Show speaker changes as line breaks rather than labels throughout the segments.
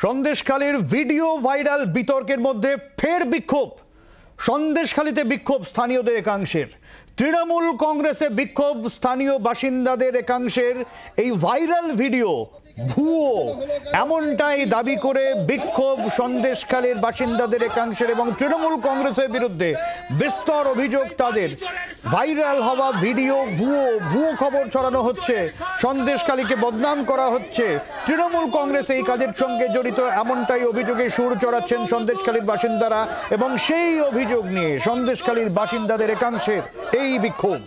সন্দেশখালীর video viral বিতর্কের মধ্যে ফের বিক্ষোভ। সন্দেশখালীতে বিক্ষোভ স্থানীয়দের একাংশের। তৃণমূল কংগ্রেসে বিক্ষোভ স্থানীয় বাসিন্দাদের একাংশের। এই ভাইরাল ভিডিও ভুয়ো এমনটাই দাবি করে বিক্ষোভ সন্দেশখালীর বাসিন্দাদের একাংশের এবং তৃণমূল কংগ্রেসের বিরুদ্ধে বিস্তর অভিযোগ তাদের। ভাইরাল হওয়া ভিডিও ভুয়ো খবর ছড়ানো হচ্ছে, সন্দেশখালীকে বদনাম করা হচ্ছে। তৃণমূল কংগ্রেস এই কাজের সঙ্গে জড়িত এমনটাই অভিযোগে সুর চড়াচ্ছেন সন্দেশখালীর বাসিন্দারা এবং সেই অভিযোগ নিয়ে সন্দেশখালীর বাসিন্দাদের একাংশের এই বিক্ষোভ।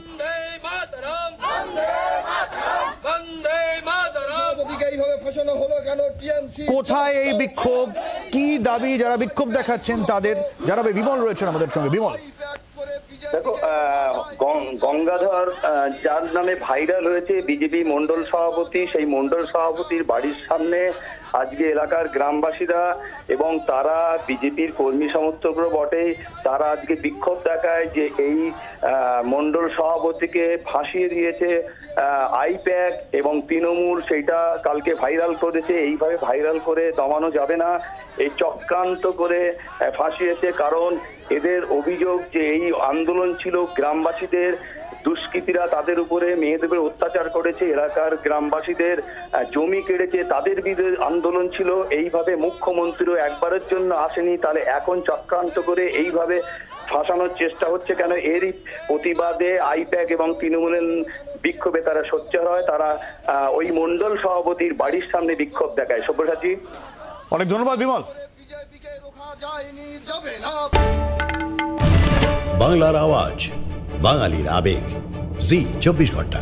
কোথায় এই বিক্ষোভ, কি দাবি যারা বিক্ষোভ দেখাচ্ছেন তাদের, যারা বিমল রয়েছেন আমাদের সঙ্গে। বিমল,
দেখো, গঙ্গাধর যার নামে ভাইরাল হয়েছে বিজেপি মন্ডল সভাপতি, সেই মন্ডল সভাপতির বাড়ির সামনে আজকে এলাকার গ্রামবাসীরা এবং তারা বিজেপির কর্মী সমর্থকরা বটে, তারা আজকে বিক্ষোভ দেখায় যে এই মন্ডল সভাপতিকে ফাঁসিয়ে দিয়েছে আইপ্যাক এবং তৃণমূল, সেইটা কালকে ভাইরাল করেছে। এইভাবে ভাইরাল করে দমানো যাবে না, এই চক্রান্ত করে ফাঁসিয়েছে। কারণ এদের অভিযোগ যে এই আন্দোলন ছিল গ্রামবাসীদের, দুষ্কৃতীরা তাদের উপরে মেয়েদের অত্যাচার করেছে, এলাকার গ্রামবাসীদের জমি কেড়েছে, তাদের বিরুদ্ধে আন্দোলন ছিল। এইভাবে মুখ্যমন্ত্রীও একবারের জন্য আসেনি, তাহলে এখন চক্রান্ত করে এইভাবে ফাঁসানোর চেষ্টা হচ্ছে কেন? এরই প্রতিবাদে আইপ্যাক এবং তৃণমূলের বিক্ষোভে তারা সোচ্চার হয়, তারা ওই মন্ডল সভাপতির বাড়ির সামনে বিক্ষোভ দেখায়। সব্যসাচী,
অনেক ধন্যবাদ বিমল।
বাংলার আওয়াজ, বাঙালির আবেগ, জি 24 ঘন্টা।